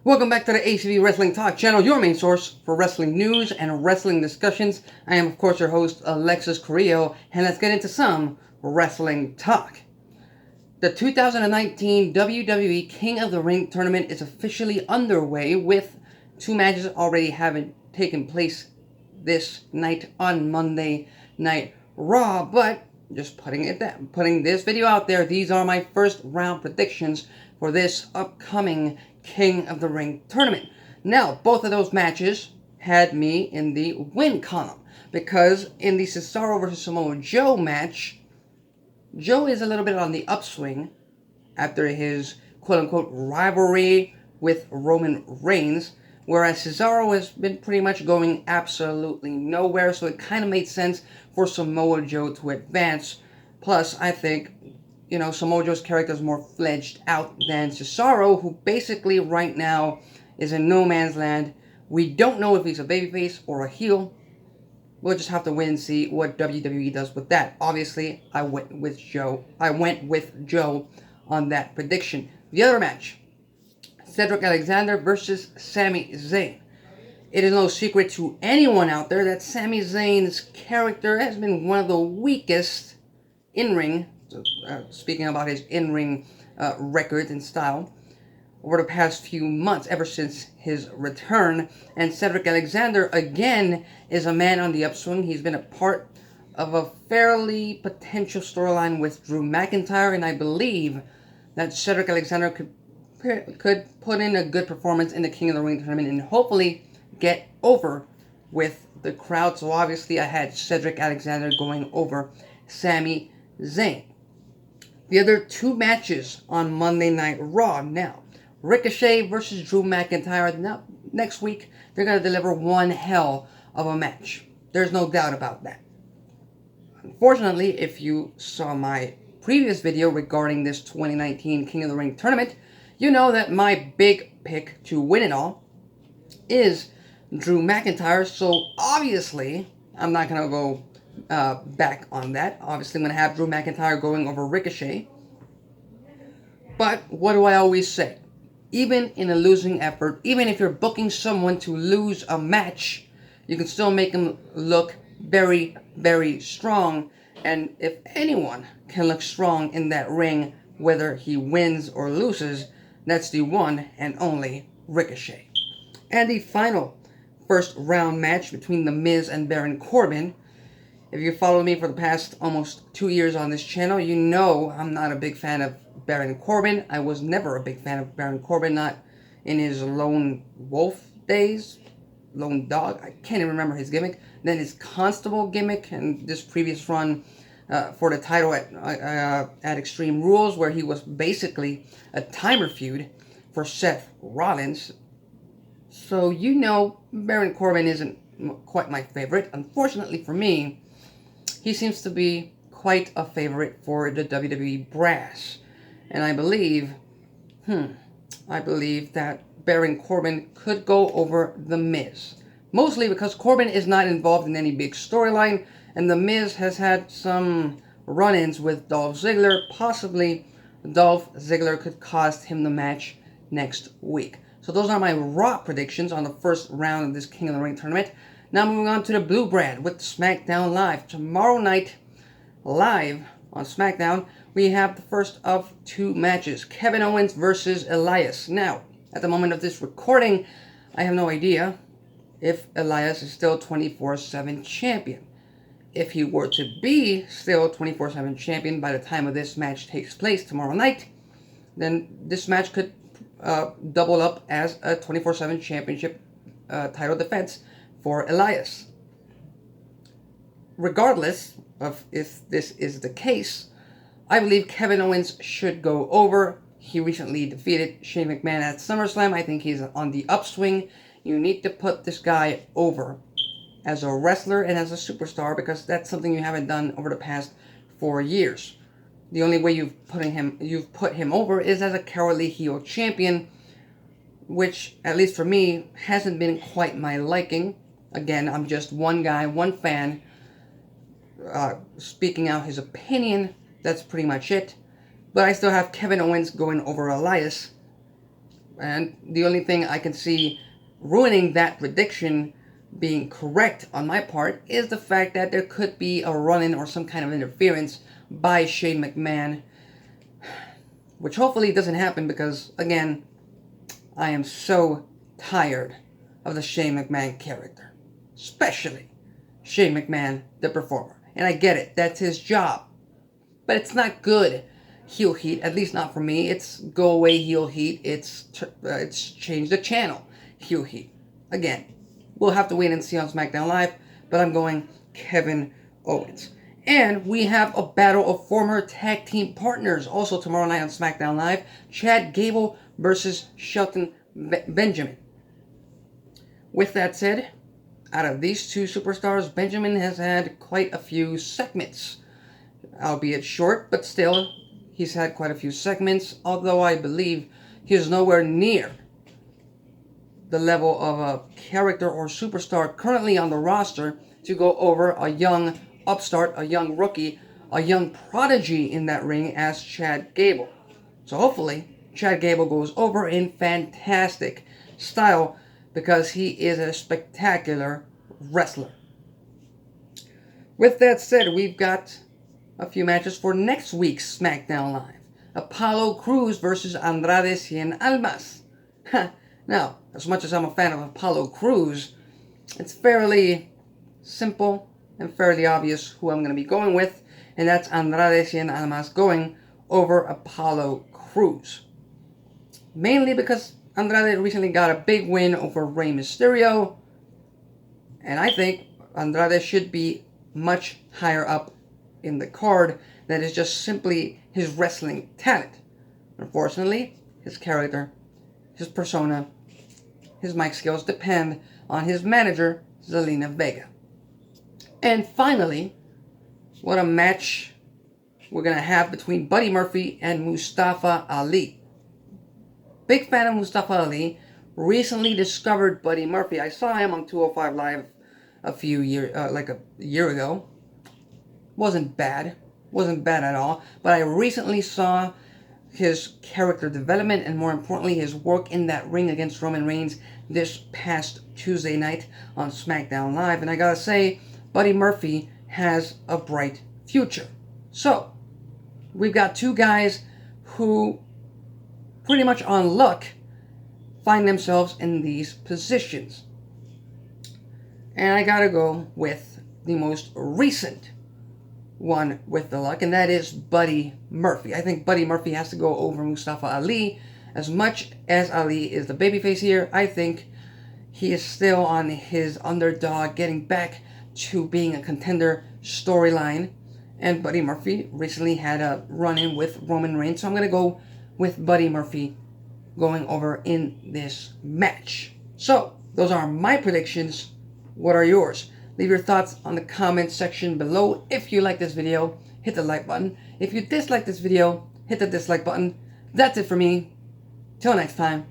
Welcome back to the ACB Wrestling Talk channel, your main source for wrestling news and wrestling discussions. I am, of course, your host, Alexis Carrillo, and let's get into some wrestling talk. The 2019 WWE King of the Ring tournament is officially underway, with 2 matches already having taken place this night on Monday Night Raw. But just putting this video out there, these are my first round predictions for this upcoming King of the Ring tournament. Now, both of those matches had me in the win column, because in the Cesaro versus Samoa Joe match, Joe is a little bit on the upswing after his quote-unquote rivalry with Roman Reigns, whereas Cesaro has been pretty much going absolutely nowhere, so it kind of made sense for Samoa Joe to advance. Plus, I think, Samoa Joe's character is more fledged out than Cesaro, who basically right now is in no man's land. We don't know if he's a babyface or a heel. We'll just have to wait and see what WWE does with that. Obviously, I went with Joe on that prediction. The other match, Cedric Alexander versus Sami Zayn. It is no secret to anyone out there that Sami Zayn's character has been one of the weakest in-ring, speaking about his in-ring record and style, over the past few months, ever since his return. And Cedric Alexander, again, is a man on the upswing. He's been a part of a fairly potential storyline with Drew McIntyre, and I believe that Cedric Alexander could put in a good performance in the King of the Ring tournament and hopefully get over with the crowd. So obviously I had Cedric Alexander going over Sami Zayn. The other 2 matches on Monday Night Raw. Now, Ricochet versus Drew McIntyre. Now, next week, they're going to deliver one hell of a match. There's no doubt about that. Unfortunately, if you saw my previous video regarding this 2019 King of the Ring tournament, you know that my big pick to win it all is Drew McIntyre. So obviously, I'm not going to go back on that. Obviously, I'm going to have Drew McIntyre going over Ricochet. But what do I always say? Even in a losing effort, even if you're booking someone to lose a match, you can still make them look very, very strong. And if anyone can look strong in that ring, whether he wins or loses, that's the one and only Ricochet. And the final first round match between The Miz and Baron Corbin. If you followed me for the past almost 2 years on this channel, you know I'm not a big fan of Baron Corbin. I was never a big fan of Baron Corbin, not in his lone wolf days, lone dog. I can't even remember his gimmick. Then his constable gimmick, and this previous run for the title at Extreme Rules, where he was basically a timer feud for Seth Rollins. So Baron Corbin isn't quite my favorite. Unfortunately for me, he seems to be quite a favorite for the WWE brass. And I believe that Baron Corbin could go over The Miz. Mostly because Corbin is not involved in any big storyline, and The Miz has had some run-ins with Dolph Ziggler. Possibly Dolph Ziggler could cost him the match next week. So those are my Raw predictions on the first round of this King of the Ring tournament. Now moving on to the Blue Brand with Smackdown Live. Tomorrow night, live on Smackdown, we have the first of 2 matches. Kevin Owens versus Elias. Now, at the moment of this recording, I have no idea if Elias is still 24/7 champion. If he were to be still 24/7 champion by the time of this match takes place tomorrow night, then this match could double up as a 24/7 championship title defense for Elias. Regardless of if this is the case, I believe Kevin Owens should go over. He recently defeated Shane McMahon at SummerSlam. I think he's on the upswing. You need to put this guy over as a wrestler and as a superstar, because that's something you haven't done over the past 4 years. The only way you've put him over is as a cowardly heel champion, which, at least for me, hasn't been quite my liking. Again, I'm just one guy, one fan, speaking out his opinion. That's pretty much it. But I still have Kevin Owens going over Elias And the only thing I can see ruining that prediction being correct on my part is the fact that there could be a run-in or some kind of interference by Shane McMahon, which hopefully doesn't happen because, again, I am so tired of the Shane McMahon character. Especially Shane McMahon, the performer. And I get it, that's his job. But it's not good heel heat, at least not for me. It's go away heel heat. It's change the channel heel heat. Again, we'll have to wait and see on SmackDown Live, but I'm going Kevin Owens. And we have a battle of former tag team partners also tomorrow night on SmackDown Live. Chad Gable versus Shelton Benjamin. With that said, out of these two superstars, Benjamin has had quite a few segments. Albeit short, but still, he's had quite a few segments, although I believe he's nowhere near the level of a character or superstar currently on the roster to go over a young upstart, a young rookie, a young prodigy in that ring as Chad Gable. So hopefully, Chad Gable goes over in fantastic style because he is a spectacular wrestler. With that said, we've got a few matches for next week's SmackDown Live. Apollo Crews versus Andrade Cien Almas. Now, as much as I'm a fan of Apollo Crews, it's fairly simple and fairly obvious who I'm going to be going with, and that's Andrade Cien Almas going over Apollo Crews. Mainly because Andrade recently got a big win over Rey Mysterio, and I think Andrade should be much higher up in the card. That is just simply his wrestling talent. Unfortunately, his character, his persona, his mic skills depend on his manager, Zelina Vega. And finally, what a match we're going to have between Buddy Murphy and Mustafa Ali. Big fan of Mustafa Ali. Recently discovered Buddy Murphy. I saw him on 205 Live a year ago. Wasn't bad at all, but I recently saw his character development and more importantly his work in that ring against Roman Reigns this past Tuesday night on SmackDown Live, and I gotta say, Buddy Murphy has a bright future. So, we've got two guys who pretty much on luck find themselves in these positions. And I gotta go with the most recent one with the luck, and that is Buddy Murphy. I think Buddy Murphy has to go over Mustafa Ali. As much as Ali is the babyface here, I think he is still on his underdog, getting back to being a contender storyline. And Buddy Murphy recently had a run-in with Roman Reigns, so I'm going to go with Buddy Murphy going over in this match. So, those are my predictions. What are yours? Leave your thoughts on the comment section below. If you like this video, hit the like button. If you dislike this video, hit the dislike button. That's it for me. Till next time.